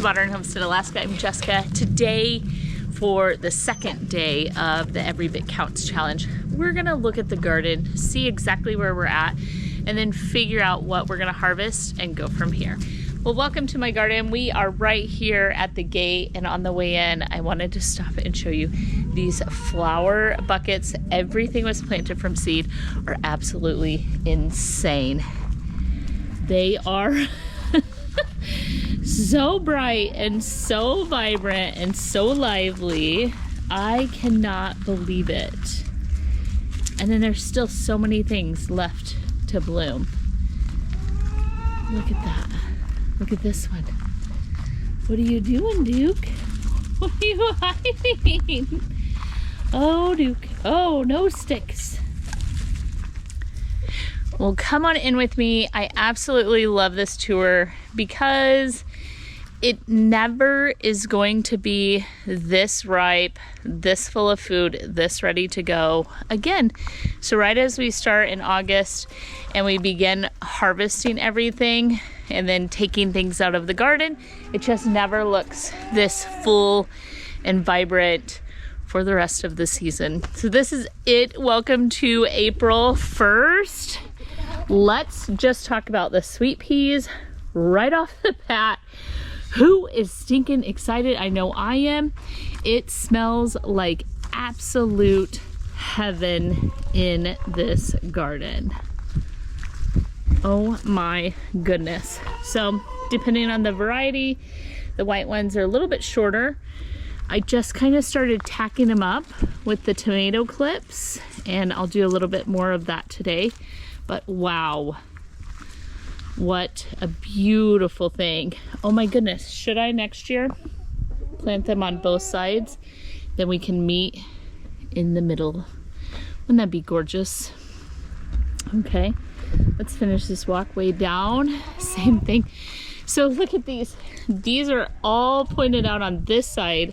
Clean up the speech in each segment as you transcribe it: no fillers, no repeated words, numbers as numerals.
Modern Homestead Alaska. I'm Jessica. Today, for the second day of the Every Bit Counts challenge, we're gonna look at the garden, see exactly where we're at, and then figure out what we're gonna harvest and go from here. Well, welcome to my garden. We are right here at the gate, and on the way in, I wanted to stop and show you these flower buckets. Everything was planted from seed, are absolutely insane. They are so bright and so vibrant and so lively. I cannot believe it. And then there's still so many things left to bloom. Look at that. Look at this one. What are you doing, Duke? What are you hiding? Oh, Duke. Oh, no sticks. Well, come on in with me. I absolutely love this tour because it never is going to be this ripe, this full of food, this ready to go again. So right as we start in August and we begin harvesting everything and then taking things out of the garden, it just never looks this full and vibrant for the rest of the season. So this is it. Welcome to April 1st. Let's just talk about the sweet peas right off the bat. Who is stinking excited? I know I am. It smells like absolute heaven in this garden. Oh my goodness. So depending on the variety, the white ones are a little bit shorter. I just kind of started tacking them up with the tomato clips, and I'll do a little bit more of that today. But wow, what a beautiful thing. Oh my goodness, should I next year plant them on both sides? Then we can meet in the middle. Wouldn't that be gorgeous? Okay, let's finish this walkway down. Same thing. So look at these. These are all pointed out on this side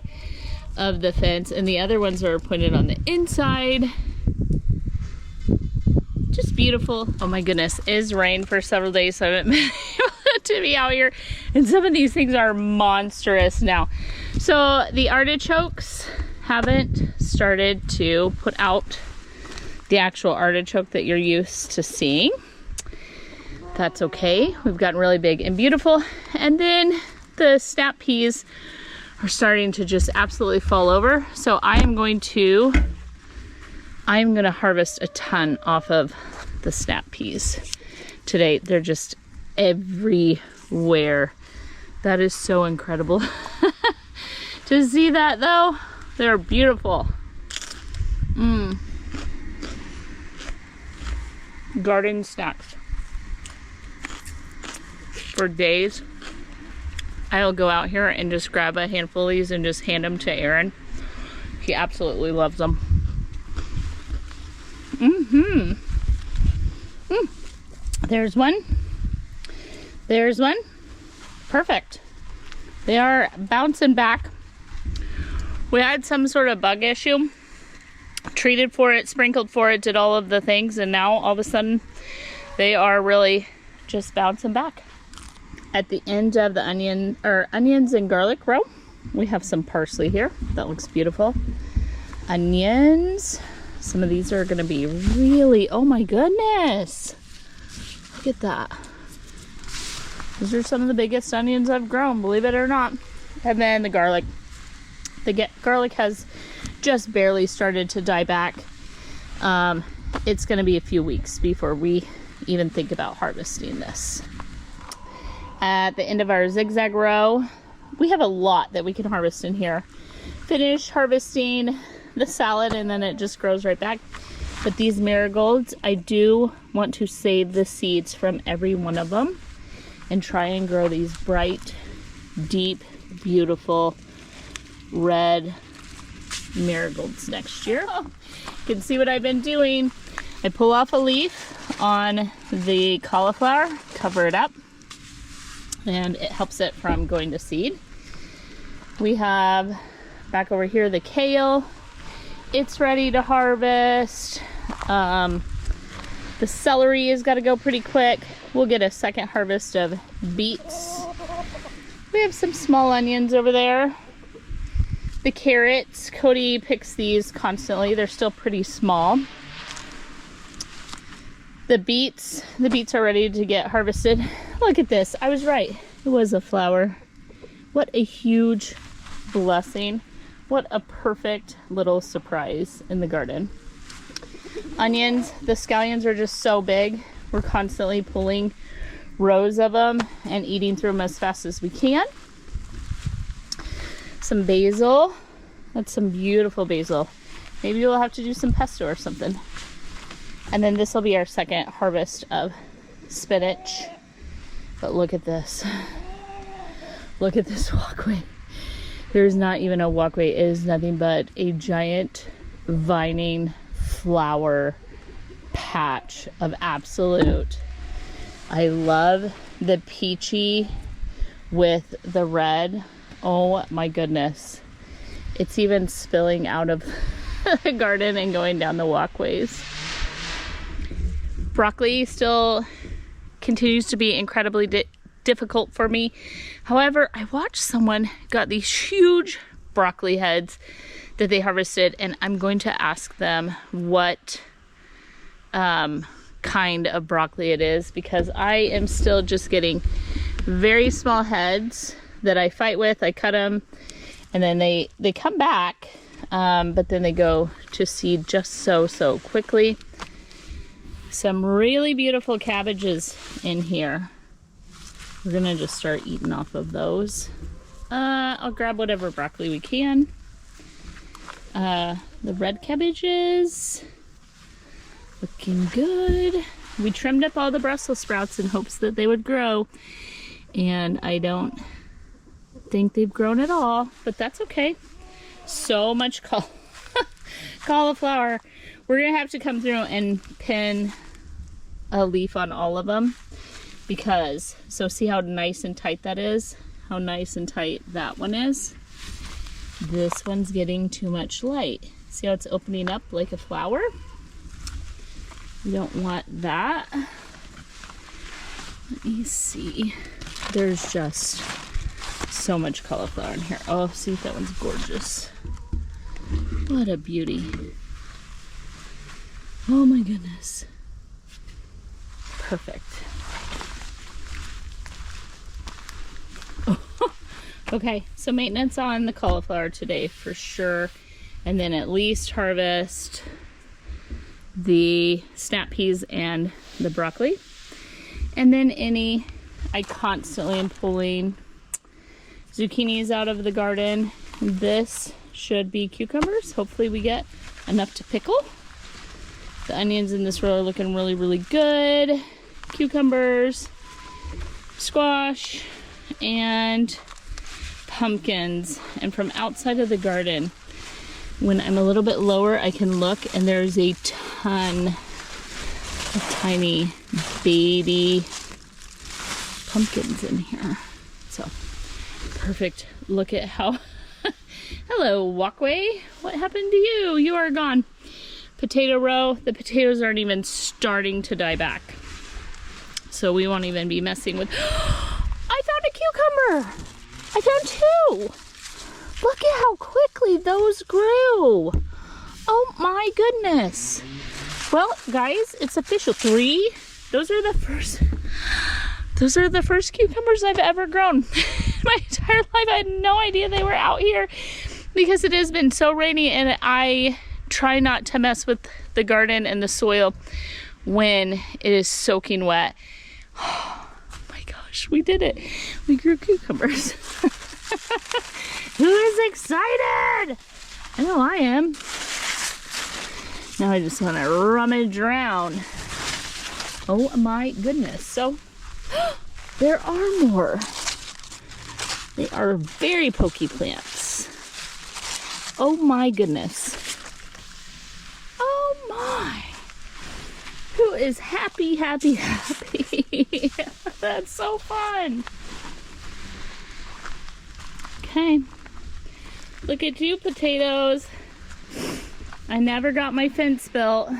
of the fence, and the other ones are pointed on the inside. Just beautiful. Oh my goodness, it's rained for several days, so I haven't been able to be out here, and some of these things are monstrous now. So the artichokes haven't started to put out the actual artichoke that you're used to seeing. That's okay. We've gotten really big and beautiful. And then the snap peas are starting to just absolutely fall over. So I'm going to harvest a ton off of the snap peas today. They're just everywhere. That is so incredible. To see that though, they're beautiful. Garden snacks. For days, I'll go out here and just grab a handful of these and just hand them to Aaron. He absolutely loves them. There's one. There's one. Perfect. They are bouncing back. We had some sort of bug issue. Treated for it, sprinkled for it, did all of the things, and now all of a sudden they are really just bouncing back. At the end of the onions and garlic row, we have some parsley here. That looks beautiful. Onions. Some of these are gonna be really, oh my goodness. Look at that. These are some of the biggest onions I've grown, believe it or not. And then the garlic. The garlic has just barely started to die back. It's gonna be a few weeks before we even think about harvesting this. At the end of our zigzag row, we have a lot that we can harvest in here. Finish harvesting the salad and then it just grows right back. But these marigolds, I do want to save the seeds from every one of them and try and grow these bright, deep, beautiful red marigolds next year. Oh, you can see what I've been doing. I pull off a leaf on the cauliflower, cover it up, and it helps it from going to seed. We have back over here the kale. It's ready to harvest. The celery has got to go pretty quick. We'll get a second harvest of beets We have some small onions over there. The carrots, Cody picks these constantly. They're still pretty small. The beets are ready to get harvested. Look at this, I was right. It was a flower. What a huge blessing. What a perfect little surprise in the garden. Onions, the scallions are just so big. We're constantly pulling rows of them and eating through them as fast as we can. Some basil. That's some beautiful basil. Maybe we'll have to do some pesto or something. And then this will be our second harvest of spinach. But look at this. Look at this walkway. There's not even a walkway. It is nothing but a giant vining flower patch of absolute. I love the peachy with the red. Oh my goodness. It's even spilling out of the garden and going down the walkways. Broccoli still continues to be incredibly difficult for me. However, I watched someone got these huge broccoli heads that they harvested, and I'm going to ask them what kind of broccoli it is, because I am still just getting very small heads that I fight with. I cut them and then they come back, but then they go to seed just so quickly. Some really beautiful cabbages in here. We're gonna just start eating off of those. I'll grab whatever broccoli we can. The red cabbages, looking good. We trimmed up all the Brussels sprouts in hopes that they would grow, and I don't think they've grown at all, but that's okay. So much cauliflower. We're gonna have to come through and pin a leaf on all of them, because, so see how nice and tight that is? How nice and tight that one is? This one's getting too much light. See how it's opening up like a flower? We don't want that. Let me see. There's just so much cauliflower in here. Oh, see, that one's gorgeous. What a beauty. Oh my goodness. Perfect. Okay, so maintenance on the cauliflower today for sure. And then at least harvest the snap peas and the broccoli. And then I constantly am pulling zucchinis out of the garden. This should be cucumbers. Hopefully we get enough to pickle. The onions in this row are looking really good. Cucumbers, squash, and pumpkins. And from outside of the garden, when I'm a little bit lower, I can look and there's a ton of tiny baby pumpkins in here. So perfect. Look at how hello walkway, what happened to you? You are gone. Potato row, the potatoes aren't even starting to die back, so we won't even be messing with I found a cucumber. I found two. Look at how quickly those grew. Oh my goodness. Well, guys, it's official. 3. Those are the first cucumbers I've ever grown. My entire life, I had no idea they were out here, because it has been so rainy, and I try not to mess with the garden and the soil when it is soaking wet. Oh my gosh, we did it. We grew cucumbers. Who is excited? I know I am. Now I just want to rummage around. Oh my goodness. So there are more. They are very pokey plants. Oh my goodness. Oh my. Who is happy? That's so fun. Okay. Look at you, potatoes. I never got my fence built.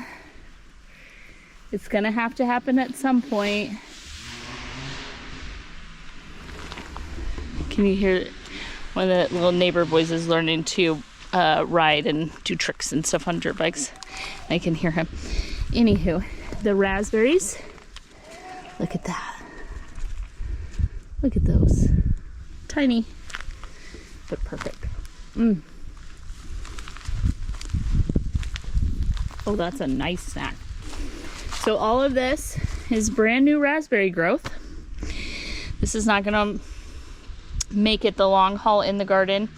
It's gonna have to happen at some point. Can you hear one of the little neighbor boys is learning to ride and do tricks and stuff on dirt bikes? I can hear him. Anywho, the raspberries. Look at that. Look at those. Tiny, but perfect. Oh, that's a nice snack. So all of this is brand new raspberry growth. This is not gonna make it the long haul in the garden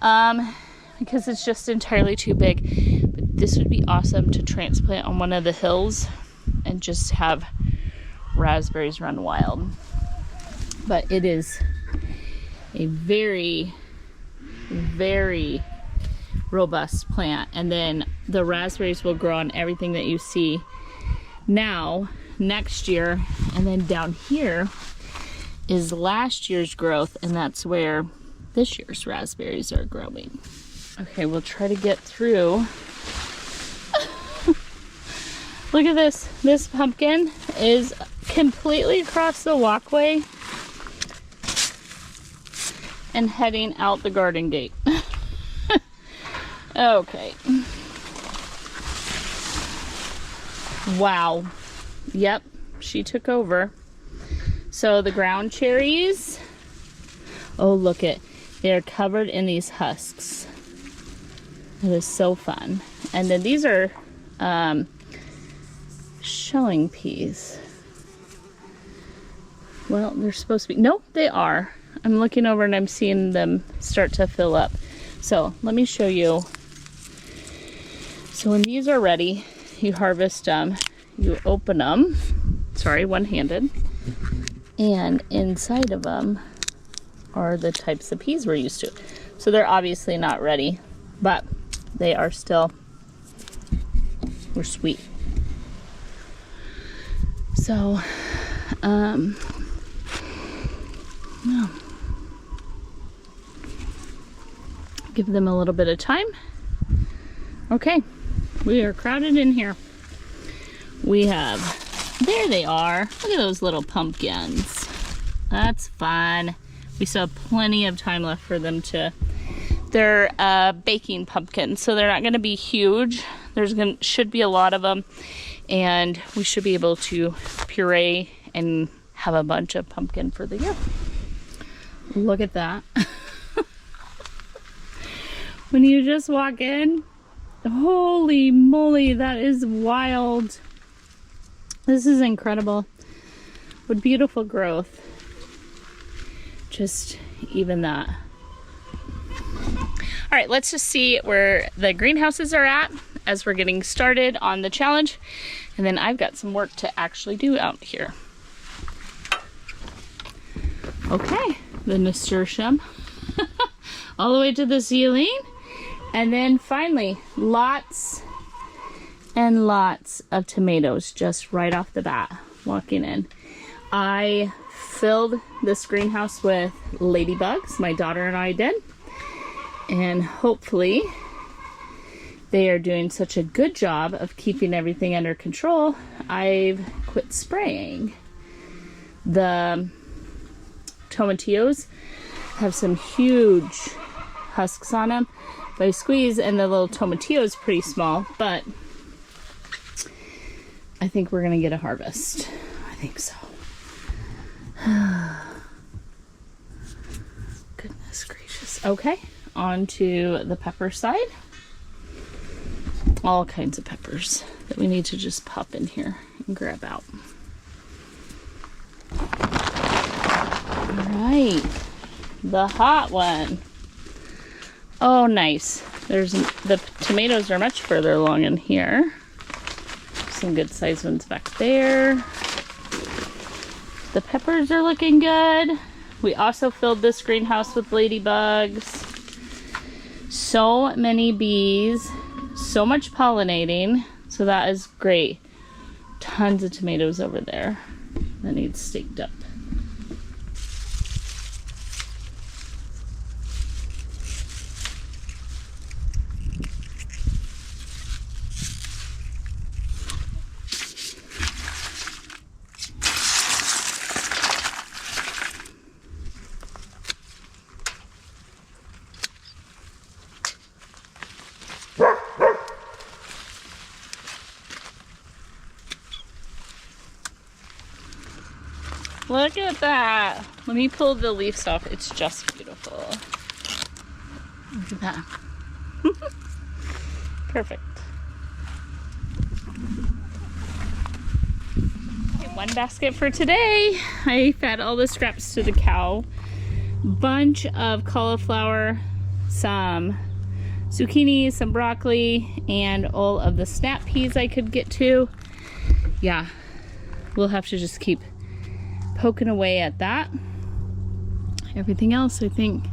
because it's just entirely too big. But this would be awesome to transplant on one of the hills and just have raspberries run wild. But it is a very, very robust plant, and then the raspberries will grow on everything that you see now next year. And then down here is last year's growth, and that's where this year's raspberries are growing. Okay, we'll try to get through. Look at this. This pumpkin is completely across the walkway and heading out the garden gate. Okay. Wow. Yep, she took over. So the ground cherries, oh look it, they're covered in these husks. It is so fun. And then these are shelling peas. Well, they're supposed to be, nope, they are. I'm looking over and I'm seeing them start to fill up. So let me show you. So when these are ready, you harvest them, you open them, sorry, one-handed, and inside of them are the types of peas we're used to. So they're obviously not ready, but they are still, we're sweet. So, no. Give them a little bit of time. Okay, we are crowded in here. We have, there they are. Look at those little pumpkins. That's fun. We still have plenty of time left for them to, they're baking pumpkins, so they're not gonna be huge. Should be a lot of them, and we should be able to puree and have a bunch of pumpkin for the year. Look at that. When you just walk in, holy moly, that is wild. This is incredible. What beautiful growth. Just even that. All right, let's just see where the greenhouses are at as we're getting started on the challenge. And then I've got some work to actually do out here. Okay, the nasturtium all the way to the ceiling. And then finally, lots and lots of tomatoes just right off the bat, walking in. I filled this greenhouse with ladybugs, my daughter and I did. And hopefully they are doing such a good job of keeping everything under control, I've quit spraying. The tomatillos have some huge husks on them. But I squeeze, and the little tomatillo is pretty small, but I think we're gonna get a harvest. I think so. Goodness gracious. Okay, on to the pepper side. All kinds of peppers that we need to just pop in here and grab out. All right, the hot one. Oh, nice. The tomatoes are much further along in here. Some good sized ones back there. The peppers are looking good. We also filled this greenhouse with ladybugs. So many bees, so much pollinating. So that is great. Tons of tomatoes over there that need staked up. Look at that. Let me pull the leaves off. It's just beautiful. Look at that. Perfect. Okay, one basket for today. I fed all the scraps to the cow. Bunch of cauliflower, some zucchini, some broccoli, and all of the snap peas I could get to. Yeah, we'll have to just keep poking away at that. Everything else, I think,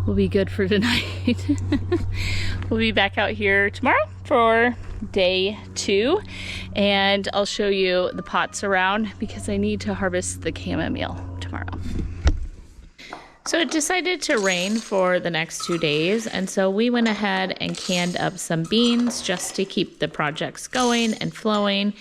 will be good for tonight. We'll be back out here tomorrow for day 2, and I'll show you the pots around because I need to harvest the chamomile tomorrow. So it decided to rain for the next 2 days, and so we went ahead and canned up some beans just to keep the projects going and flowing.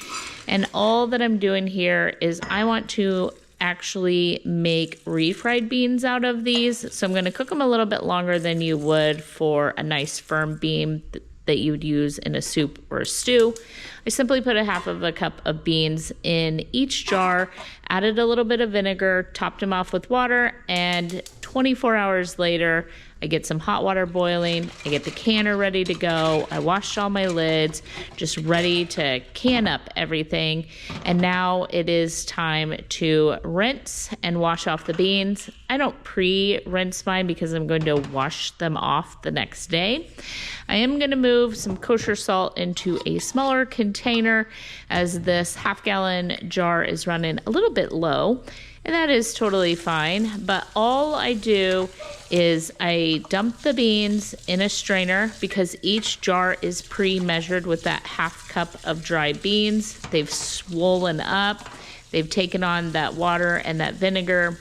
And all that I'm doing here is I want to actually make refried beans out of these. So I'm going to cook them a little bit longer than you would for a nice firm bean that you would use in a soup or a stew. I simply put a half of a cup of beans in each jar, added a little bit of vinegar, topped them off with water, and 24 hours later, I get some hot water boiling, I get the canner ready to go, I washed all my lids, just ready to can up everything, and now it is time to rinse and wash off the beans. I don't pre-rinse mine because I'm going to wash them off the next day. I am going to move some kosher salt into a smaller container as this half-gallon jar is running a little bit low. And that is totally fine, but all I do is I dump the beans in a strainer because each jar is pre-measured with that half cup of dry beans. They've swollen up, they've taken on that water and that vinegar,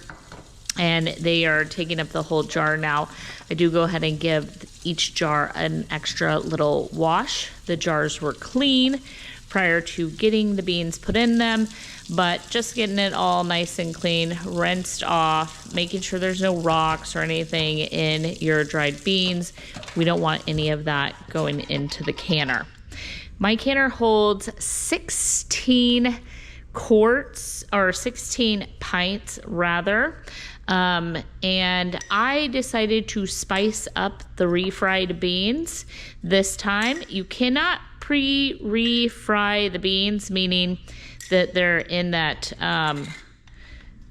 and they are taking up the whole jar now. I do go ahead and give each jar an extra little wash. The jars were clean prior to getting the beans put in them, but just getting it all nice and clean, rinsed off, making sure there's no rocks or anything in your dried beans. We don't want any of that going into the canner. My canner holds 16 quarts, or 16 pints rather. And I decided to spice up the refried beans this time. You cannot pre-refry the beans, meaning that they're in that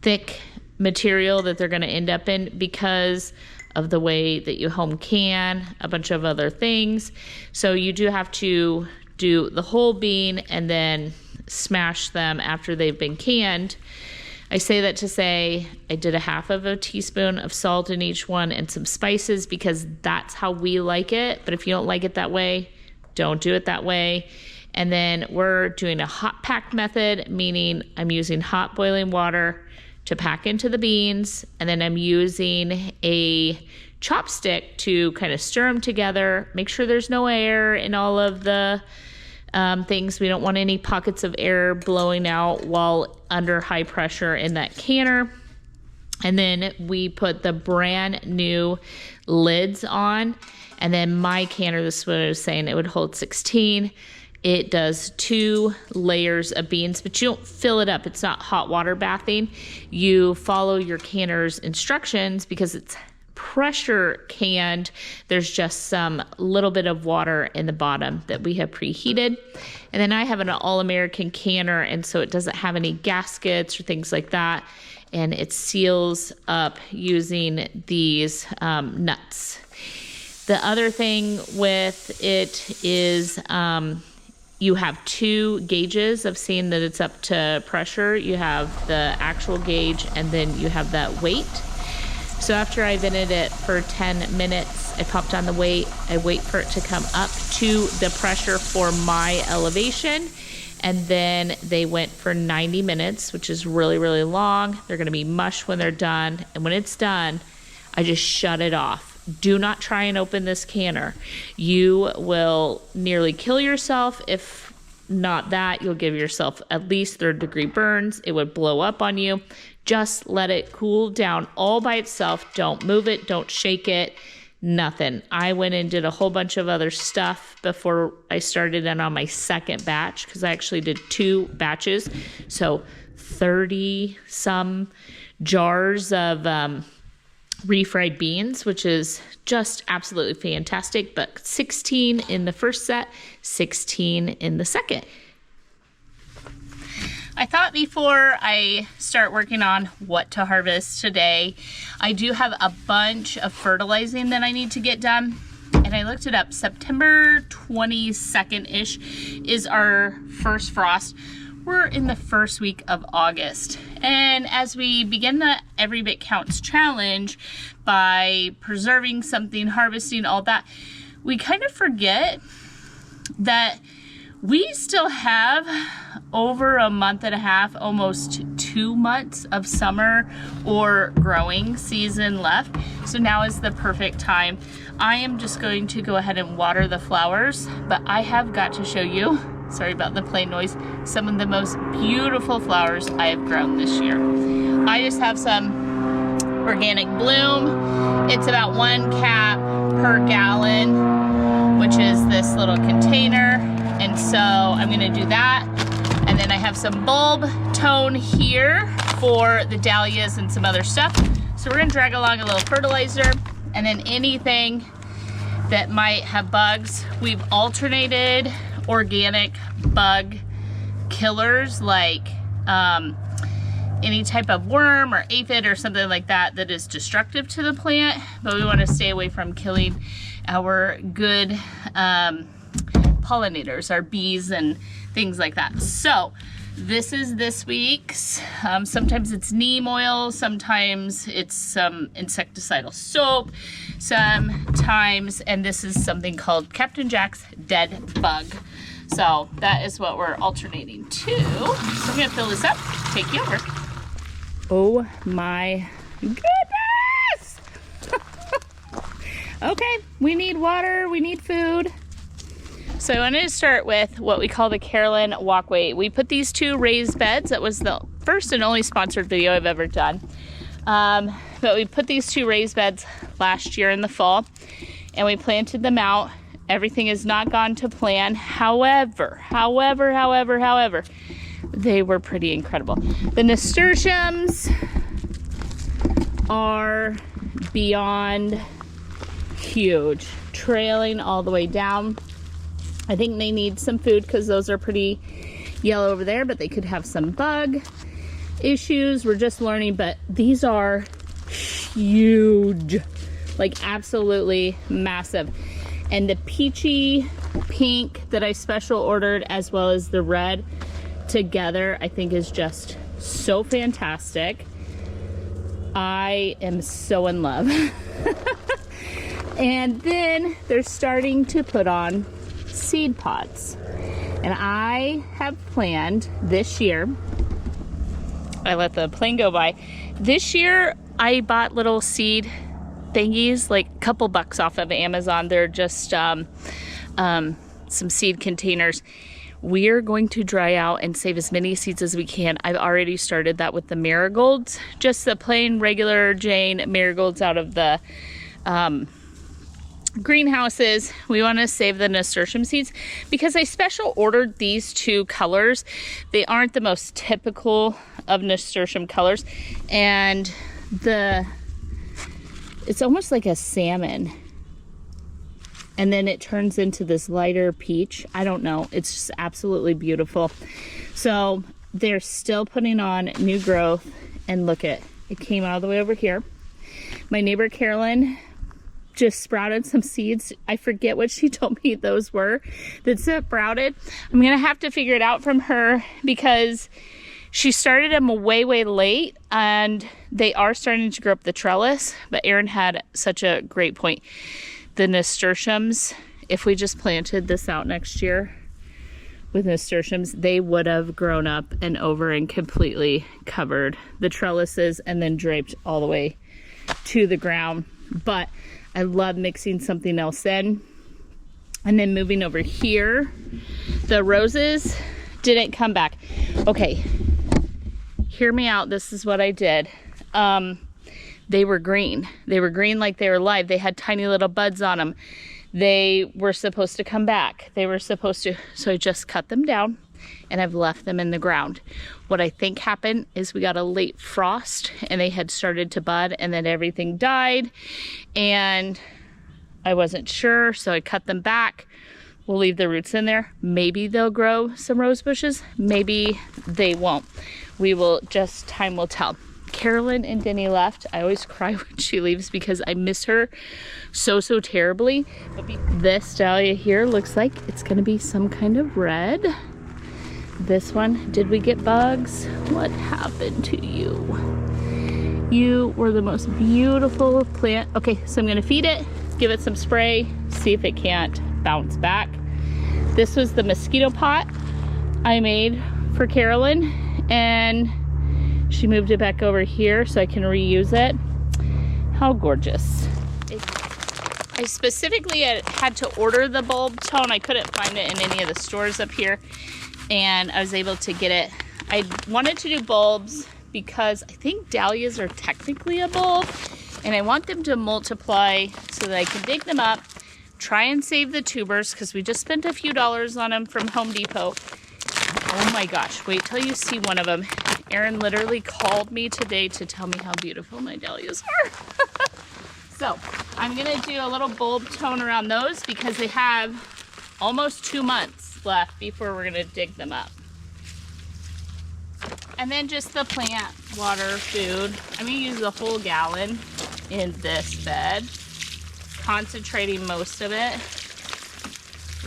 thick material that they're going to end up in because of the way that you home can, a bunch of other things. So you do have to do the whole bean and then smash them after they've been canned. I say that to say I did a half of a teaspoon of salt in each one and some spices because that's how we like it. But if you don't like it that way, don't do it that way. And then we're doing a hot pack method, meaning I'm using hot boiling water to pack into the beans. And then I'm using a chopstick to kind of stir them together, make sure there's no air in all of the things. We don't want any pockets of air blowing out while under high pressure in that canner. And then we put the brand new lids on. And then my canner, this is what I was saying, it would hold 16. It does 2 layers of beans, but you don't fill it up. It's not hot water bathing. You follow your canner's instructions because it's pressure canned. There's just some little bit of water in the bottom that we have preheated. And then I have an all-American canner, and so it doesn't have any gaskets or things like that. And it seals up using these nuts. The other thing with it is you have 2 gauges of seeing that it's up to pressure. You have the actual gauge and then you have that weight. So after I vented it for 10 minutes, I popped on the weight. I wait for it to come up to the pressure for my elevation. And then they went for 90 minutes, which is really, really long. They're gonna be mush when they're done. And when it's done, I just shut it off. Do not try and open this canner. You will nearly kill yourself. If not that, you'll give yourself at least 3rd-degree burns. It would blow up on you. Just let it cool down all by itself. Don't move it. Don't shake it. Nothing. I went and did a whole bunch of other stuff before I started in on my second batch because I actually did 2 batches. So 30 some jars of refried beans, which is just absolutely fantastic, but 16 in the first set, 16 in the second. I thought before I start working on what to harvest today, I do have a bunch of fertilizing that I need to get done. And I looked it up. September 22nd-ish is our first frost. We're in the first week of August. And as we begin the Every Bit Counts challenge by preserving something, harvesting, all that, we kind of forget that we still have over a month and a half, almost 2 months of summer or growing season left. So now is the perfect time. I am just going to go ahead and water the flowers, but I have got to show you, sorry about the plane noise, some of the most beautiful flowers I have grown this year. I just have some organic bloom. It's about 1 cap per gallon, which is this little container. And so I'm gonna do that. And then I have some bulb tone here for the dahlias and some other stuff. So we're gonna drag along a little fertilizer, and then anything that might have bugs. We've alternated organic bug killers, like any type of worm or aphid or something like that that is destructive to the plant, but we wanna stay away from killing our good pollinators, our bees and things like that. So this is this week's. Sometimes it's neem oil, sometimes it's some insecticidal soap, sometimes, and this is something called Captain Jack's Dead Bug. So that is what we're alternating to. So I'm gonna fill this up, take you over. Oh my goodness! Okay, we need water, we need food. So I wanted to start with what we call the Carolyn walkway. We put these 2 raised beds. That was the first and only sponsored video I've ever done. But we put these 2 raised beds last year in the fall, and we planted them out. Everything has not gone to plan. However, they were pretty incredible. The nasturtiums are beyond huge, trailing all the way down. I think they need some food because those are pretty yellow over there, but they could have some bug issues. We're just learning, but these are huge, like absolutely massive. And the peachy pink that I special ordered, as well as the red together, I think is just so fantastic. I am so in love. And then they're starting to put on seed pods, and I have planned this year, I let the plane go by, this year I bought little seed thingies, like a couple bucks off of Amazon. They're just some seed containers. We're going to dry out and save as many seeds as we can. I've already started that with the marigolds, just the plain regular Jane marigolds out of the greenhouses. We want to save the nasturtium seeds because I special ordered these 2 colors. They aren't the most typical of nasturtium colors, and it's almost like a salmon, and then it turns into this lighter peach. I don't know, it's just absolutely beautiful. So they're still putting on new growth, and look, it came all the way over here. My neighbor Carolyn just sprouted some seeds. I forget what she told me those were that sprouted. I'm gonna have to figure it out from her because she started them way late, and they are starting to grow up the trellis. But Erin had such a great point. The nasturtiums, if we just planted this out next year with nasturtiums, they would have grown up and over and completely covered the trellises and then draped all the way to the ground. But I love mixing something else in. And then moving over here, the roses didn't come back. Okay, hear me out. This is what I did. They were green. They were green like they were live. They had tiny little buds on them. They were supposed to come back. They were supposed to, so I just cut them down. and I've left them in the ground. What I think happened is we got a late frost and they had started to bud, and then everything died, and I wasn't sure, so I cut them back. We'll leave the roots in there. Maybe they'll grow some rose bushes, maybe they won't. We will just, time will tell. Carolyn and Denny left. I always cry when she leaves because I miss her so terriably. This dahlia here looks like it's gonna be some kind of red. This one, did we get bugs? What happened to you? You were the most beautiful plant. Okay, so I'm gonna feed it, give it some spray, see if it can't bounce back. This was the mosquito pot I made for Carolyn, and she moved it back over here so I can reuse it. How gorgeous. I specifically had to order the bulb tone. I couldn't find it in any of the stores up here, and I was able to get it. I wanted to do bulbs because I think dahlias are technically a bulb, and I want them to multiply so that I can dig them up, try and save the tubers, because we just spent a few dollars on them from Home Depot. Oh my gosh, wait till you see one of them. Erin literally called me today to tell me how beautiful my dahlias are. So I'm gonna do a little bulb tone around those because they have almost 2 months left before we're gonna dig them up. And then just the plant water, food. I'm gonna use the whole gallon in this bed, concentrating most of it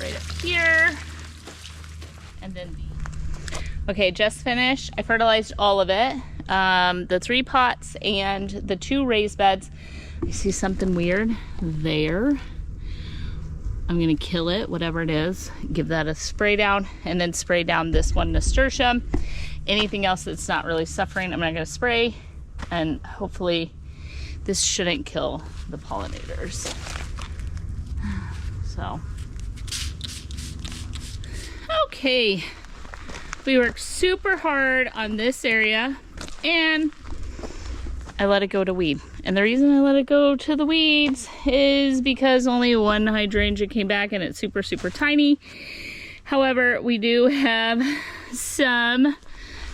right up here. And then okay, just finished. I fertilized all of it. The 3 pots and the 2 raised beds. I see something weird there. I'm gonna kill it, whatever it is. Give that a spray down, and then spray down this one nasturtium. Anything else that's not really suffering, I'm not gonna spray. And hopefully this shouldn't kill the pollinators. So, okay. We worked super hard on this area, and I let it go to weed. And the reason I let it go to the weeds is because only one hydrangea came back, and it's super tiny. However, we do have some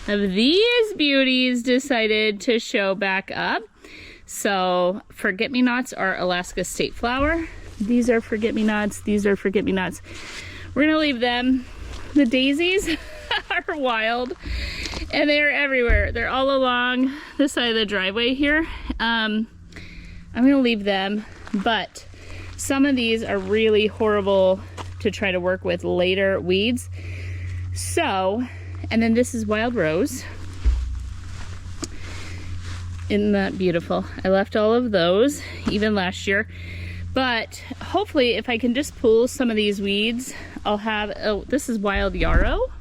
of these beauties decided to show back up. So forget-me-nots are Alaska state flower. These are forget-me-nots. These are forget-me-nots. We're gonna leave them. The daisies are wild, and they're everywhere. They're all along the side of the driveway here. I'm gonna leave them, but some of these are really horrible to try to work with later weeds. So, and then this is wild rose. Isn't that beautiful? I left all of those, even last year. But hopefully if I can just pull some of these weeds, I'll have, oh, this is wild yarrow.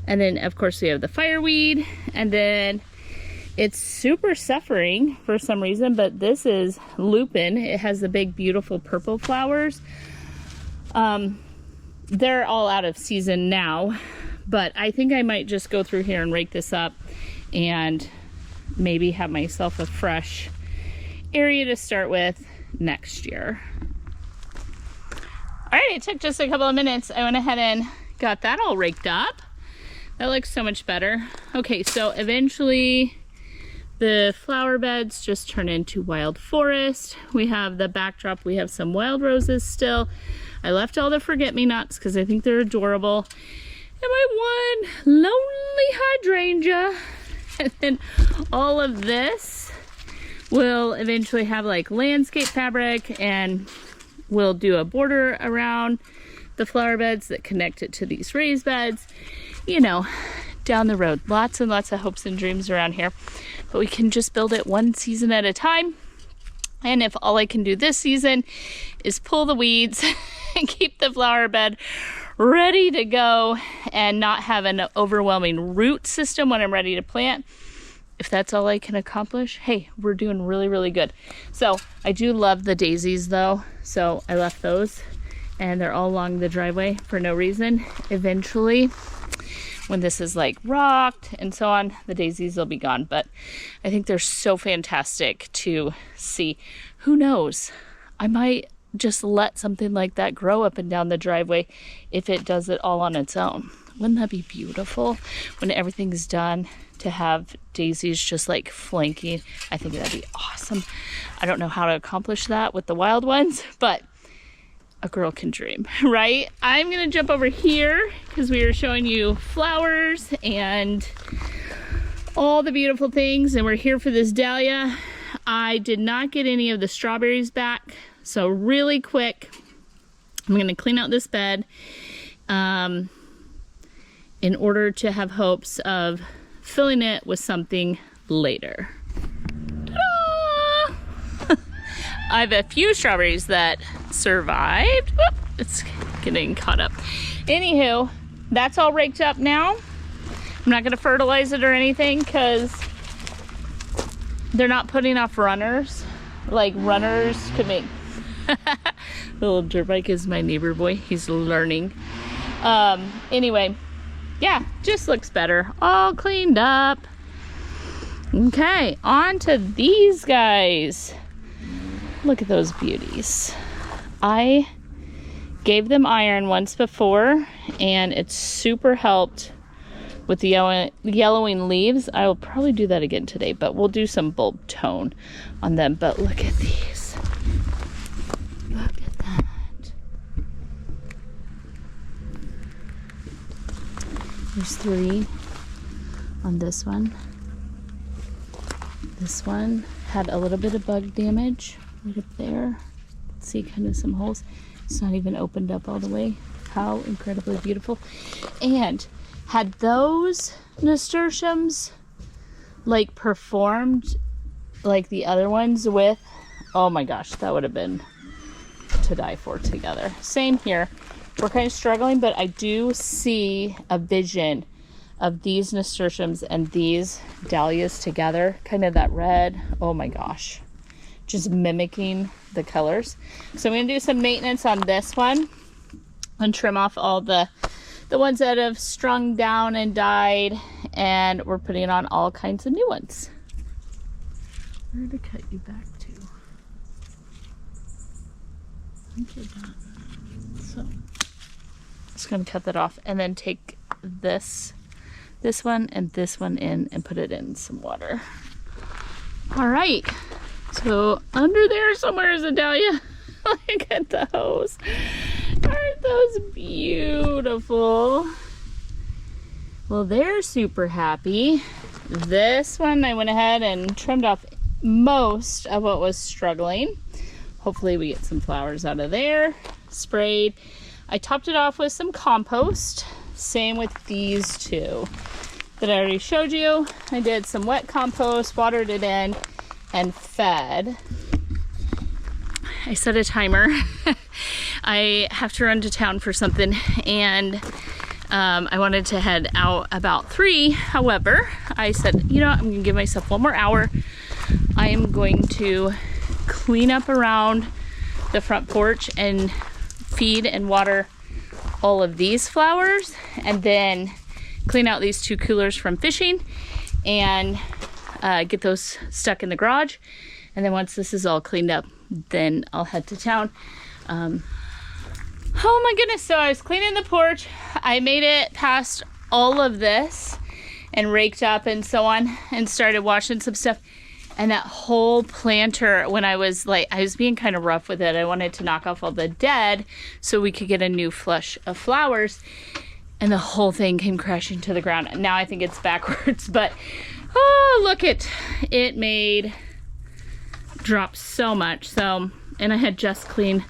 And then of course we have the fireweed, and then it's super suffering for some reason, but this is lupin. It has the big beautiful purple flowers. They're all out of season now, but I think I might just go through here and rake this up and maybe have myself a fresh area to start with next year. All right, it took just a couple of minutes. I went ahead and got that all raked up. That looks so much better. Okay, so eventually the flower beds just turn into wild forest. We have the backdrop. We have some wild roses still. I left all the forget-me-nots because I think they're adorable. And my one lonely hydrangea. And then all of this will eventually have like landscape fabric, and we'll do a border around the flower beds that connect it to these raised beds. You know, down the road. Lots and lots of hopes and dreams around here. But we can just build it one season at a time. And if all I can do this season is pull the weeds and keep the flower bed ready to go and not have an overwhelming root system when I'm ready to plant, if that's all I can accomplish, hey, we're doing really good. So I do love the daisies though. So I left those, and they're all along the driveway for no reason. Eventually, when this is like rocked and so on, the daisies will be gone. But I think they're so fantastic to see. Who knows? I might just let something like that grow up and down the driveway if it does it all on its own. Wouldn't that be beautiful when everything's done to have daisies just like flanking? I think that'd be awesome. I don't know how to accomplish that with the wild ones, but a girl can dream, right? I'm gonna jump over here because we were showing you flowers and all the beautiful things, and we're here for this dahlia. I did not get any of the strawberries back, so really quick, I'm gonna clean out this bed in order to have hopes of filling it with something later. Ta-da! I have a few strawberries that survived. Whoop, it's getting caught up. Anywho, that's all raked up now. I'm not gonna fertilize it or anything because they're not putting off runners. Like runners could make. Little dirt bike is my neighbor boy. He's learning. Anyway, yeah, just looks better. All cleaned up. Okay, on to these guys. Look at those beauties. I gave them iron once before, and it's super helped with the yellowing leaves. I will probably do that again today, but we'll do some bulb tone on them. But look at these. Look at that. There's 3 on this one. This one had a little bit of bug damage right up there. See kind of some holes. It's not even opened up all the way. How incredibly beautiful. And had those nasturtiums like performed like the other ones with, oh my gosh, that would have been to die for together. Same here. We're kind of struggling, but I do see a vision of these nasturtiums and these dahlias together. Kind of that red, oh my gosh. Just mimicking the colors. So I'm gonna do some maintenance on this one and trim off all the ones that have strung down and died, and we're putting on all kinds of new ones. Where to cut you back to? I think you're done. So just gonna cut that off and then take this one and this one in and put it in some water. All right, so under there somewhere is a dahlia. Look at those. Aren't those beautiful? Well, they're super happy. This one I went ahead and trimmed off most of what was struggling. Hopefully we get some flowers out of there. Sprayed. I topped it off with some compost. Same with these 2 that I already showed you. I did some wet compost, watered it in, and fed. I set a timer. I have to run to town for something, and I wanted to head out about 3. However, I said, you know, I'm gonna give myself 1 more hour. I am going to clean up around the front porch and feed and water all of these flowers, and then clean out these 2 coolers from fishing and get those stuck in the garage. And then once this is all cleaned up, then I'll head to town. Oh my goodness, so I was cleaning the porch. I made it past all of this and raked up and so on and started washing some stuff. And that whole planter, when I was being kind of rough with it. I wanted to knock off all the dead so we could get a new flush of flowers. And the whole thing came crashing to the ground. Now I think it's backwards, but oh, look it made drop so much. So, and I had just cleaned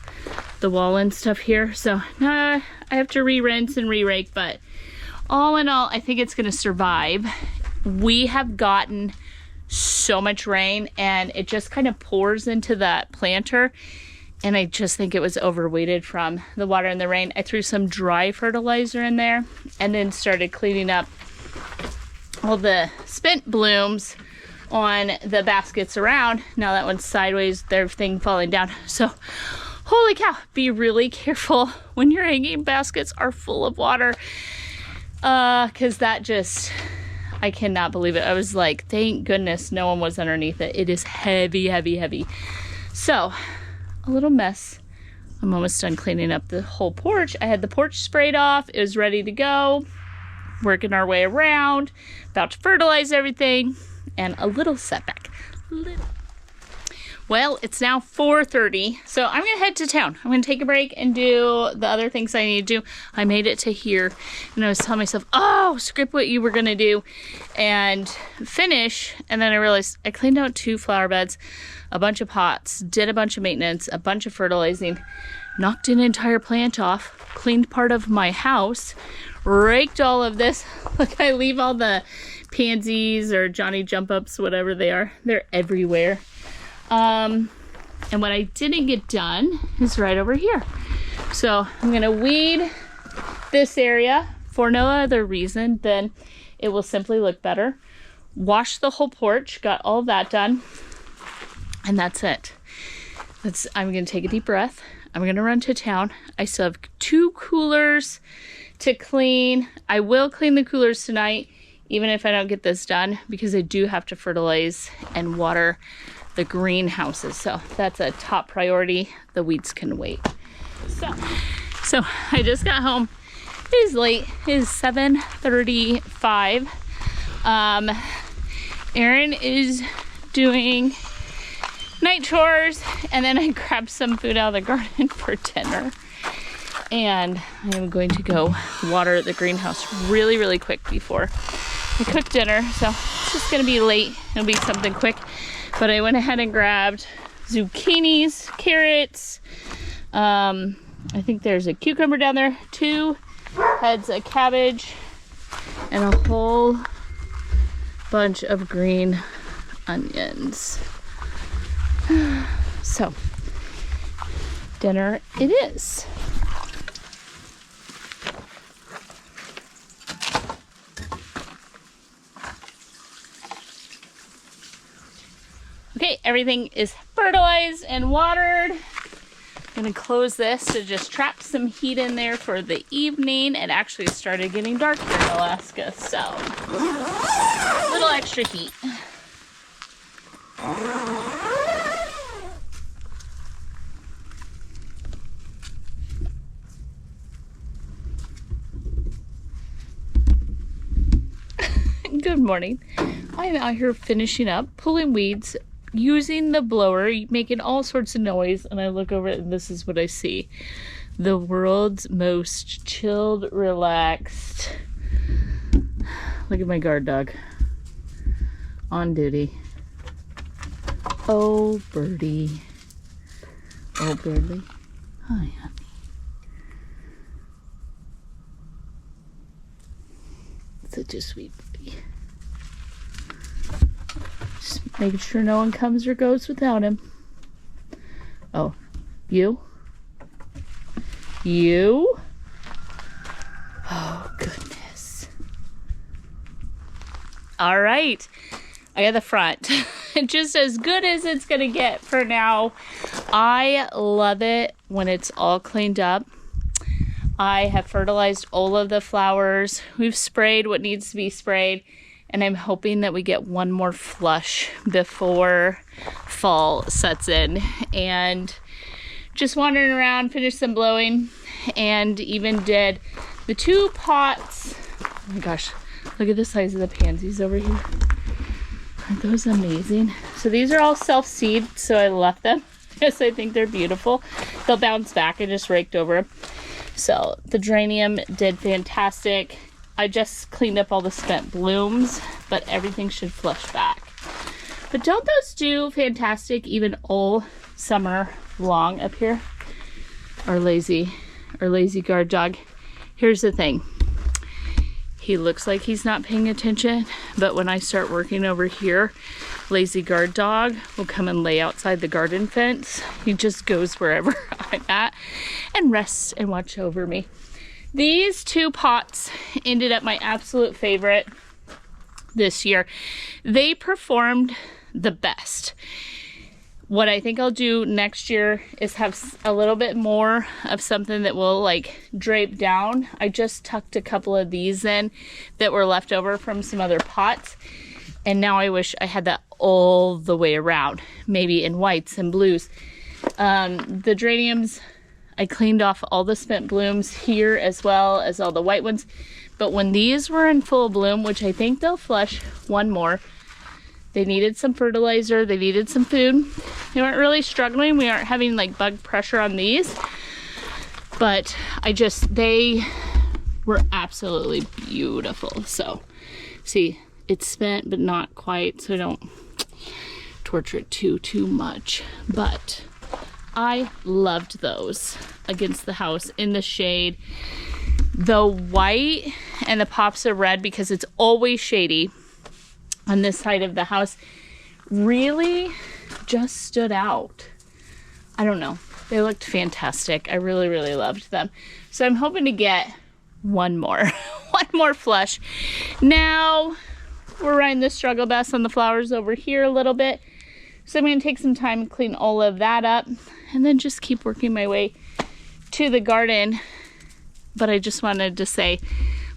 the wall and stuff here. So now I have to re-rinse and re-rake, but all in all, I think it's gonna survive. We have gotten so much rain and it just kind of pours into that planter, and I just think it was overweighted from the water and the rain. I threw some dry fertilizer in there and then started cleaning up all the spent blooms on the baskets around. Now that one's sideways, their thing falling down. So holy cow, be really careful when your hanging baskets are full of water, because that just, I cannot believe it. I was like, thank goodness no one was underneath it. It is heavy, heavy, heavy. So a little mess I'm almost done cleaning up the whole porch. I had the porch sprayed off. It was ready to go. Working our way around. About to fertilize everything. And a little setback. Well, it's now 4:30, so I'm going to head to town. I'm going to take a break and do the other things I need to do. I made it to here, and I was telling myself, oh, script what you were going to do and finish. And then I realized I cleaned out 2 flower beds, a bunch of pots, did a bunch of maintenance, a bunch of fertilizing, knocked an entire plant off, cleaned part of my house, raked all of this. Look, I leave all the pansies or Johnny jump ups, whatever they are. They're everywhere. And what I didn't get done is right over here. So I'm gonna weed this area for no other reason than it will simply look better. Wash the whole porch, got all that done, and that's it. I'm gonna take a deep breath. I'm gonna run to town. I still have 2 coolers to clean. I will clean the coolers tonight, even if I don't get this done, because I do have to fertilize and water the greenhouses. So that's a top priority. The weeds can wait. So I just got home. It is late. It is 7:35. Aaron is doing night chores, and then I grabbed some food out of the garden for dinner. And I am going to go water the greenhouse really, really quick before I cook dinner. So it's just gonna be late. It'll be something quick. But I went ahead and grabbed zucchinis, carrots. I think there's a cucumber down there, 2 heads of cabbage, and a whole bunch of green onions. So, dinner it is. Okay, everything is fertilized and watered. I'm gonna close this to just trap some heat in there for the evening. It actually started getting dark here in Alaska, so a little extra heat. Good morning. I'm out here finishing up, pulling weeds, using the blower, making all sorts of noise, and I look over it and this is what I see. The world's most chilled, relaxed. Look at my guard dog on duty. Oh, birdie. Oh, birdie. Hi, honey. Such a sweet baby. Just making sure no one comes or goes without him. Oh, you? You? Oh, goodness. All right. I got the front. Just as good as it's going to get for now. I love it when it's all cleaned up. I have fertilized all of the flowers. We've sprayed what needs to be sprayed. And I'm hoping that we get one more flush before fall sets in. And just wandering around, finished some blowing, and even did the 2 pots. Oh my gosh, look at the size of the pansies over here. Aren't those amazing? So these are all self-seed, so I left them. Yes, I think they're beautiful. They'll bounce back. I just raked over them. So the geranium did fantastic. I just cleaned up all the spent blooms, but everything should flush back. But don't those do fantastic even all summer long up here? Our lazy guard dog. Here's the thing. He looks like he's not paying attention, but when I start working over here, lazy guard dog will come and lay outside the garden fence. He just goes wherever I'm at and rests and watch over me. These 2 pots ended up my absolute favorite this year. They performed the best. What I think I'll do next year is have a little bit more of something that will like drape down. I just tucked a couple of these in that were left over from some other pots. And now I wish I had that all the way around, maybe in whites and blues. The geraniums, I cleaned off all the spent blooms here as well as all the white ones. But when these were in full bloom, which I think they'll flush one more, they needed some fertilizer, they needed some food. They weren't really struggling. We aren't having like bug pressure on these. But they were absolutely beautiful. So, see, it's spent, but not quite, so don't torture it too much. But I loved those against the house in the shade. The white and the pops of red, because it's always shady on this side of the house, really just stood out. I don't know. They looked fantastic. I really, really loved them. So I'm hoping to get one more flush. Now we're riding the struggle bus on the flowers over here a little bit. So I'm going to take some time and clean all of that up and then just keep working my way to the garden. But I just wanted to say,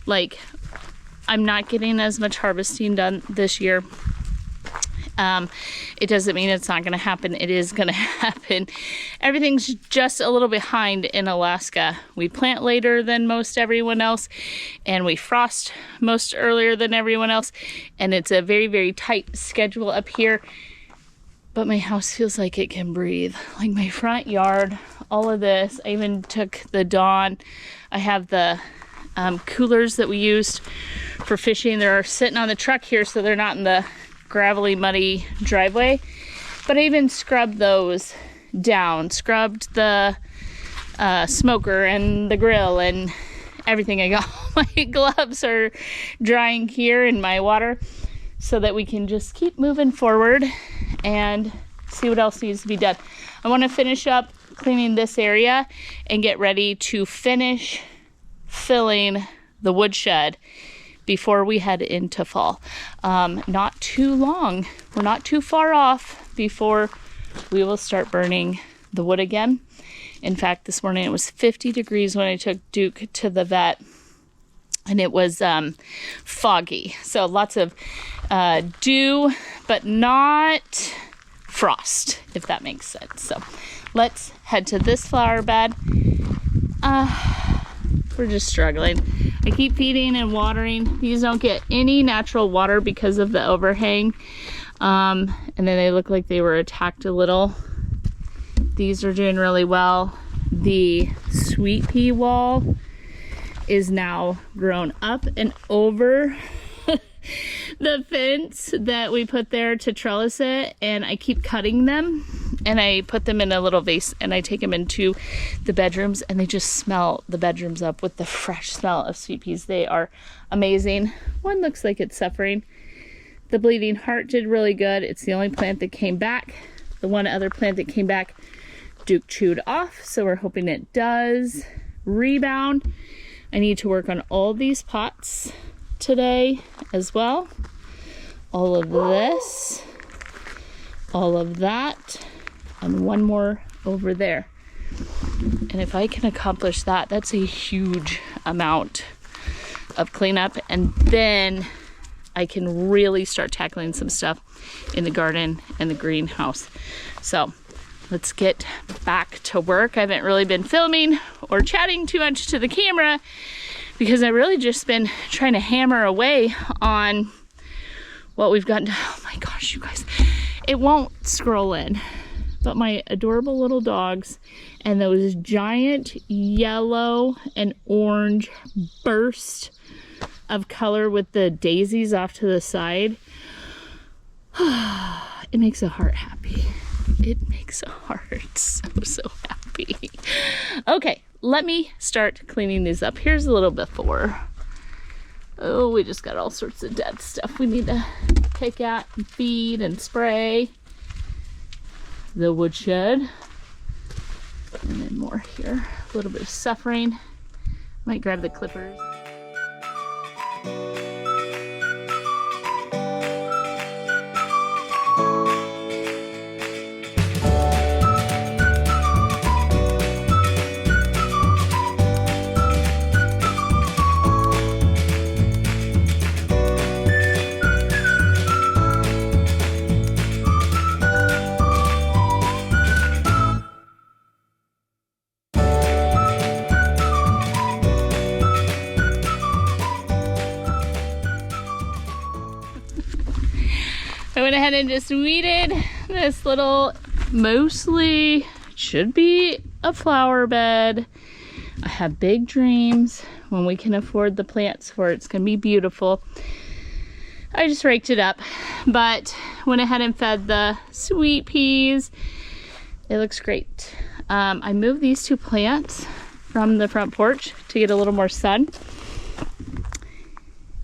like, I'm not getting as much harvesting done this year. It doesn't mean it's not going to happen. It is going to happen. Everything's just a little behind in Alaska. We plant later than most everyone else, and we frost most earlier than everyone else. And it's a very, very tight schedule up here. But my house feels like it can breathe. Like my front yard, all of this. I even took the Dawn. I have the coolers that we used for fishing. They're sitting on the truck here, so they're not in the gravelly, muddy driveway. But I even scrubbed those down. Scrubbed the smoker and the grill and everything. I got my gloves are drying here in my water so that we can just keep moving forward and see what else needs to be done. I want to finish up cleaning this area and get ready to finish filling the woodshed before we head into fall. Not too long. We're not too far off before we will start burning the wood again. In fact, this morning it was 50 degrees when I took Duke to the vet, and it was foggy. So lots of dew, but not frost, if that makes sense. So let's head to this flower bed. We're just struggling. I keep feeding and watering. These don't get any natural water because of the overhang. And then they look like they were attacked a little. These are doing really well. The sweet pea wall is now grown up and over the fence that we put there to trellis it, and I keep cutting them and I put them in a little vase and I take them into the bedrooms, and they just smell the bedrooms up with the fresh smell of sweet peas. They are amazing. One looks like it's suffering. The bleeding heart did really good. It's the only plant that came back. The one other plant that came back, Duke chewed off, so we're hoping it does rebound. I need to work on all these pots today as well. All of this, all of that, and one more over there. And if I can accomplish that, that's a huge amount of cleanup, and then I can really start tackling some stuff in the garden and the greenhouse. So let's get back to work. I haven't really been filming or chatting too much to the camera because I've really just been trying to hammer away on what we've gotten. Oh my gosh, you guys, it won't scroll in, but my adorable little dogs and those giant yellow and orange burst of color with the daisies off to the side, it makes a heart happy. It makes a heart so happy. Okay, let me start cleaning these up. Here's a little before. Oh, we just got all sorts of dead stuff we need to pick out and feed and spray. The woodshed. And then more here. A little bit of suffering. Might grab the clippers. went ahead and just weeded this little, mostly should be a flower bed. I have big dreams when we can afford the plants for it. It's gonna be beautiful. I just raked it up, but went ahead and fed the sweet peas. It looks great. I moved these 2 plants from the front porch to get a little more sun.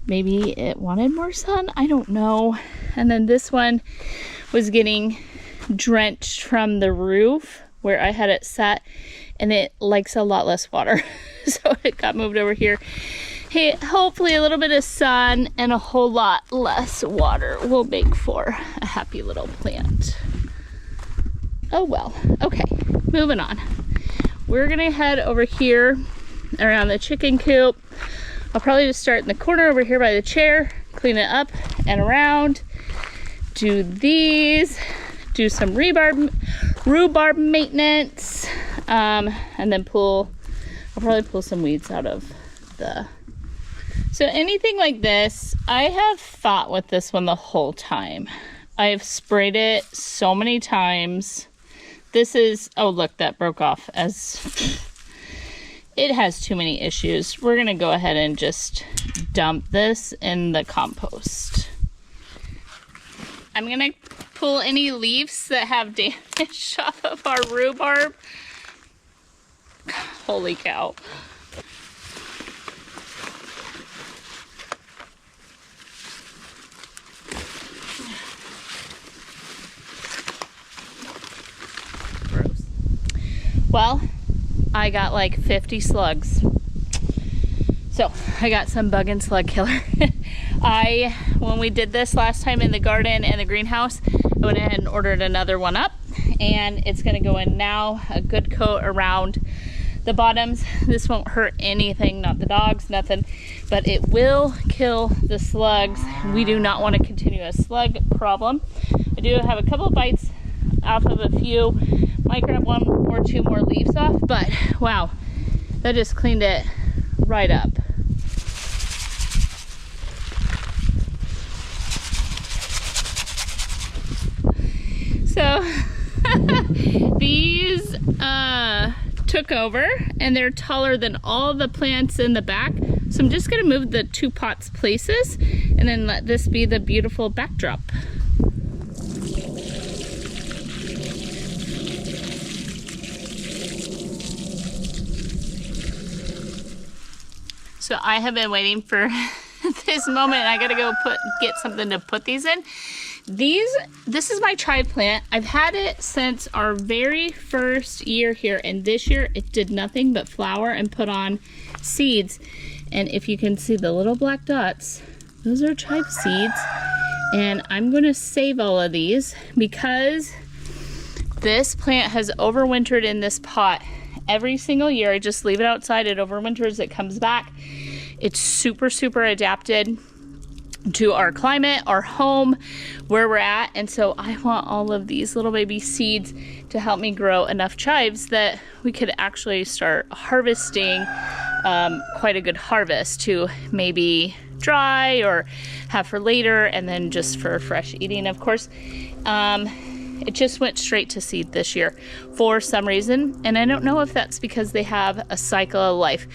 Maybe it wanted more sun, I don't know. And then this one was getting drenched from the roof where I had it set, and it likes a lot less water. So it got moved over here. Hey, hopefully a little bit of sun and a whole lot less water will make for a happy little plant. Oh well, okay, moving on. We're gonna head over here around the chicken coop. I'll probably just start in the corner over here by the chair, clean it up and around, do these, do some rhubarb maintenance, and then I'll probably pull some weeds out of so anything like this, I have fought with this one the whole time. I've sprayed it so many times. This is, oh look, that broke off as it has too many issues. We're gonna go ahead and just dump this in the compost. I'm gonna pull any leaves that have damage off of our rhubarb. Holy cow. Gross. Well, I got like 50 slugs. So I got some bug and slug killer. When we did this last time in the garden and the greenhouse, I went ahead and ordered another one up, and it's gonna go in now, a good coat around the bottoms. This won't hurt anything, not the dogs, nothing, but it will kill the slugs. We do not want to continue a slug problem. I do have a couple of bites off of a few. Might grab 1 or 2 more leaves off, but wow, that just cleaned it right up. So these took over, and they're taller than all the plants in the back. So I'm just gonna move the 2 pots places and then let this be the beautiful backdrop. So I have been waiting for this moment. I gotta go get something to put these in. This is my chive plant. I've had it since our very first year here, and this year it did nothing but flower and put on seeds. And if you can see the little black dots, those are chive seeds. And I'm gonna save all of these because this plant has overwintered in this pot every single year. I just leave it outside, it overwinters, it comes back. It's super, super adapted to our climate, our home, where we're at. And so I want all of these little baby seeds to help me grow enough chives that we could actually start harvesting quite a good harvest to maybe dry or have for later, and then just for fresh eating, of course. It just went straight to seed this year for some reason, and I don't know if that's because they have a cycle of life.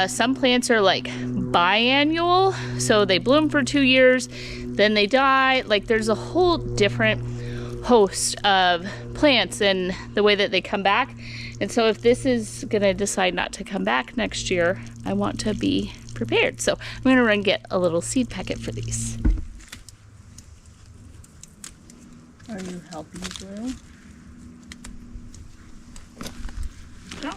Some plants are like biannual, so they bloom for 2 years, then they die. Like there's a whole different host of plants and the way that they come back. And so if this is gonna decide not to come back next year, I want to be prepared. So I'm gonna run get a little seed packet for these. Are you helping, Blue? No.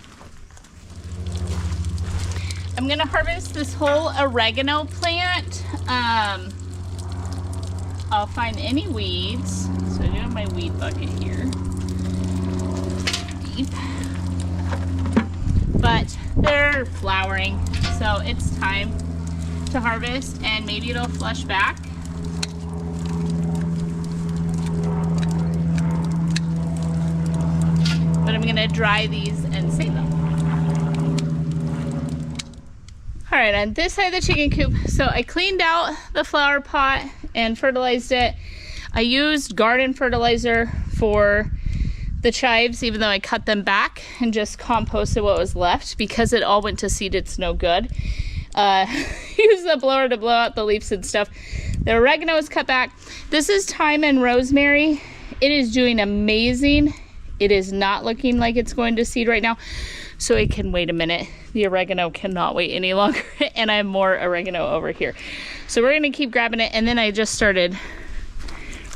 I'm gonna harvest this whole oregano plant. I'll find any weeds. So I do have my weed bucket here. Deep. But they're flowering, so it's time to harvest, and maybe it'll flush back. But I'm gonna dry these and save them. All right, on this side of the chicken coop, so I cleaned out the flower pot and fertilized it. I used garden fertilizer for the chives, even though I cut them back and just composted what was left because it all went to seed. It's no good. Use the blower to blow out the leaves and stuff. The oregano is cut back. This is thyme and rosemary. It is doing amazing. It is not looking like it's going to seed right now, so it can wait a minute. The oregano cannot wait any longer, and I have more oregano over here. So we're gonna keep grabbing it, and then I just started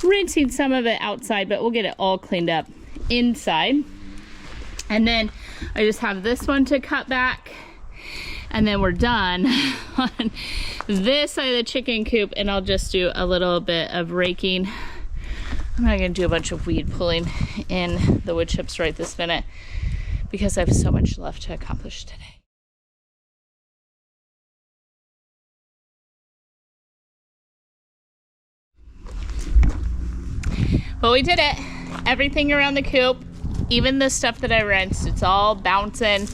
rinsing some of it outside, but we'll get it all cleaned up inside. And then I just have this one to cut back, and then we're done on this side of the chicken coop, and I'll just do a little bit of raking. I'm not gonna do a bunch of weed pulling in the wood chips right this minute because I have so much left to accomplish today. But we did it. Everything around the coop, even the stuff that I rinsed, it's all bouncing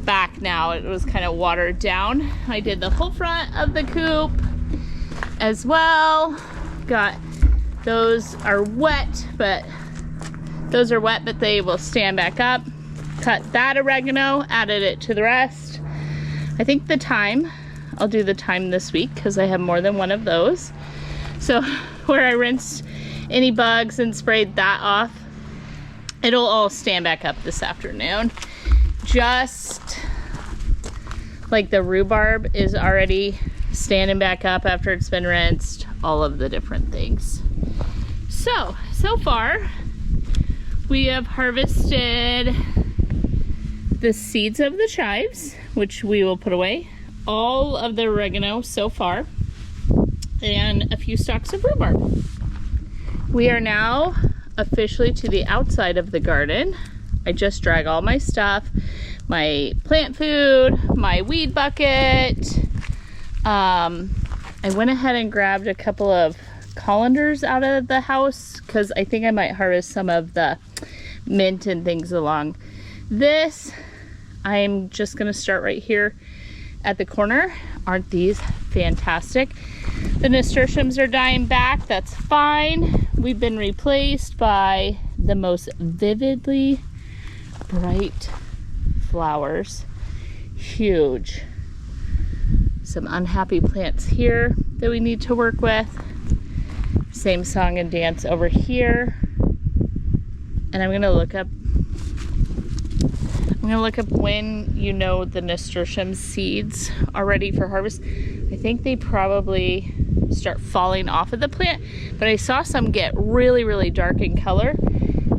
back now. It was kind of watered down. I did the whole front of the coop as well. Got those are wet, but they will stand back up. Cut that oregano, added it to the rest. I think the thyme, I'll do the thyme this week because I have more than one of those. So where I rinsed any bugs and sprayed that off, it'll all stand back up this afternoon. Just like the rhubarb is already standing back up after it's been rinsed, all of the different things. So far we have harvested the seeds of the chives, which we will put away, all of the oregano so far, and a few stalks of rhubarb. We are now officially to the outside of the garden. I just drag all my stuff, my plant food, my weed bucket. I went ahead and grabbed a couple of colanders out of the house because I think I might harvest some of the mint and things along this. I'm just gonna start right here at the corner. Aren't these fantastic? The nasturtiums are dying back. That's fine. We've been replaced by the most vividly bright flowers. Huge. Some unhappy plants here that we need to work with. Same song and dance over here. And I'm gonna look up when you know the nasturtium seeds are ready for harvest. I think they probably start falling off of the plant, but I saw some get really, really dark in color,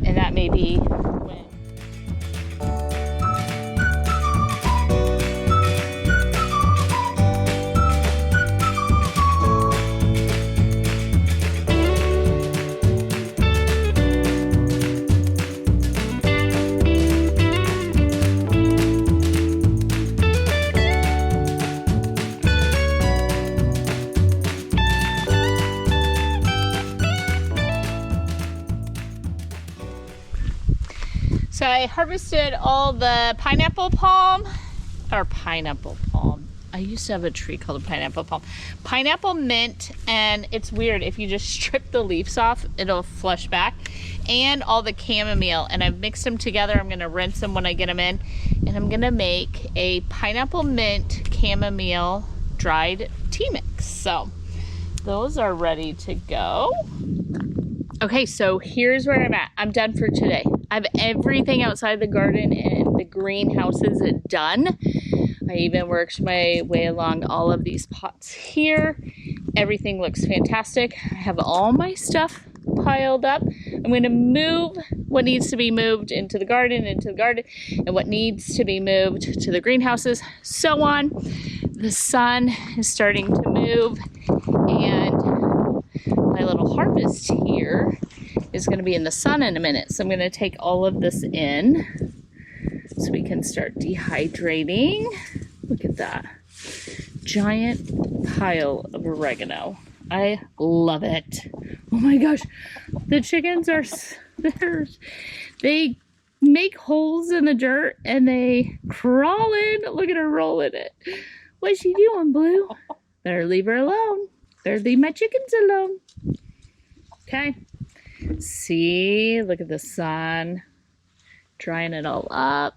and that may be when. So I harvested all the pineapple palm. I used to have a tree called a pineapple palm. Pineapple mint, and it's weird. If you just strip the leaves off, it'll flush back. And all the chamomile, and I've mixed them together. I'm gonna rinse them when I get them in. And I'm gonna make a pineapple mint chamomile dried tea mix. So those are ready to go. Okay, so here's where I'm at. I'm done for today. I have everything outside the garden and the greenhouses done. I even worked my way along all of these pots here. Everything looks fantastic. I have all my stuff piled up. I'm going to move what needs to be moved into the garden, and what needs to be moved to the greenhouses, so on. The sun is starting to move, and my little harvest here is going to be in the sun in a minute. So I'm going to take all of this in so we can start dehydrating. Look at that giant pile of oregano. I love it. Oh my gosh, the chickens are, they make holes in the dirt and they crawl in. Look at her rolling it. What's she doing, Blue? Better leave her alone. Better leave my chickens alone. Okay. See, look at the sun. Drying it all up.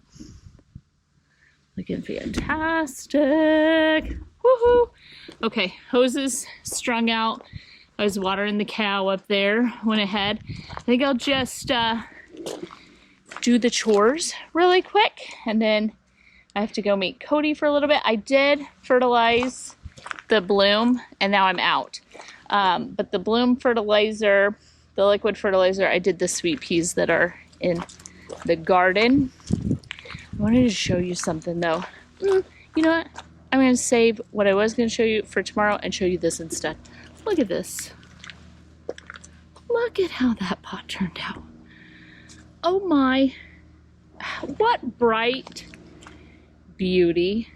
Looking fantastic. Woohoo! Okay, hoses strung out. I was watering the cow up there. Went ahead. I think I'll just do the chores really quick, and then I have to go meet Cody for a little bit. I did fertilize the bloom, and now I'm out. But the bloom fertilizer, the liquid fertilizer, I did the sweet peas that are in the garden. I wanted to show you something though. You know what? I'm going to save what I was going to show you for tomorrow and show you this instead. Look at this. Look at how that pot turned out. Oh my. What bright beauty.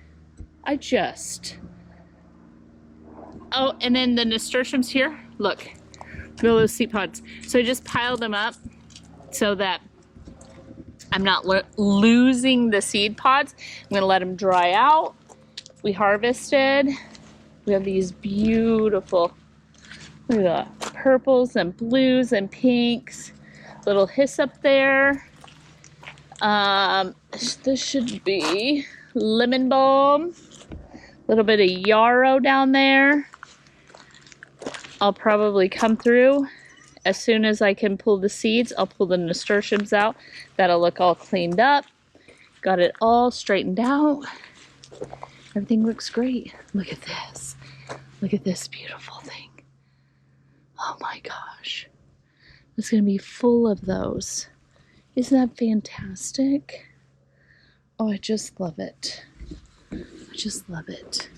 Oh, and then the nasturtiums here. Look. Look at those seed pods. So I just piled them up so that I'm not losing the seed pods. I'm going to let them dry out. We harvested. We have these beautiful, look at the purples and blues and pinks. Little hyssop there. This should be lemon balm. A little bit of yarrow down there. I'll probably come through as soon as I can pull the seeds. I'll pull the nasturtiums out. That'll look all cleaned up. Got it all straightened out. Everything looks great. Look at this. Look at this beautiful thing. Oh my gosh. It's going to be full of those. Isn't that fantastic? Oh, I just love it. I just love it.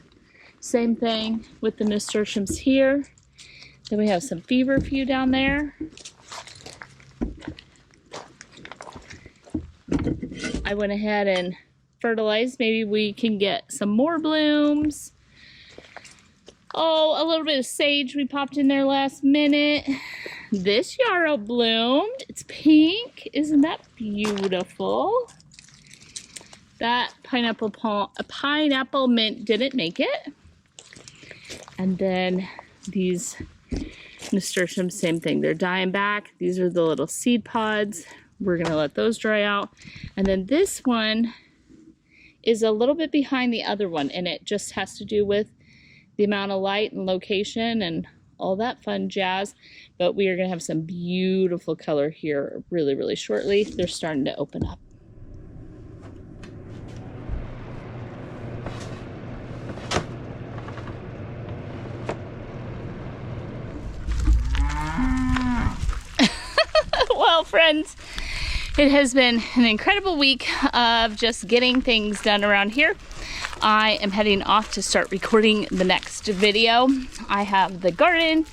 Same thing with the nasturtiums here. Then we have some feverfew down there. I went ahead and fertilized. Maybe we can get some more blooms. Oh, a little bit of sage we popped in there last minute. This yarrow bloomed. It's pink. Isn't that beautiful? That pineapple mint didn't make it. And then these nasturtiums, same thing. They're dying back. These are the little seed pods. We're gonna let those dry out. And then this one is a little bit behind the other one, and it just has to do with the amount of light and location and all that fun jazz. But we are gonna have some beautiful color here really, really shortly. They're starting to open up. Well, friends, it has been an incredible week of just getting things done around here. I am heading off to start recording the next video. I have the garden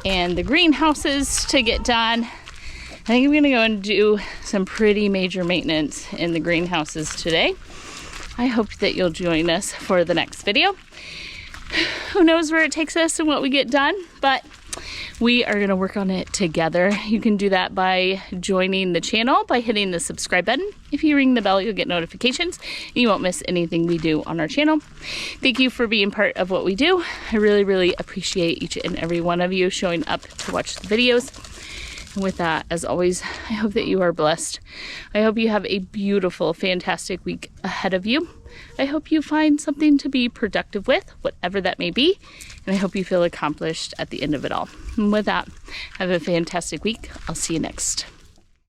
and the greenhouses to get done. I think I'm gonna go and do some pretty major maintenance in the greenhouses today. I hope that you'll join us for the next video. Who knows where it takes us and what we get done, but we are going to work on it together. You can do that by joining the channel, by hitting the subscribe button. If you ring the bell, you'll get notifications. You won't miss anything we do on our channel. Thank you for being part of what we do. I really, really appreciate each and every one of you showing up to watch the videos. And with that, as always, I hope that you are blessed. I hope you have a beautiful, fantastic week ahead of you. I hope you find something to be productive with, whatever that may be. And I hope you feel accomplished at the end of it all. And with that, have a fantastic week. I'll see you next.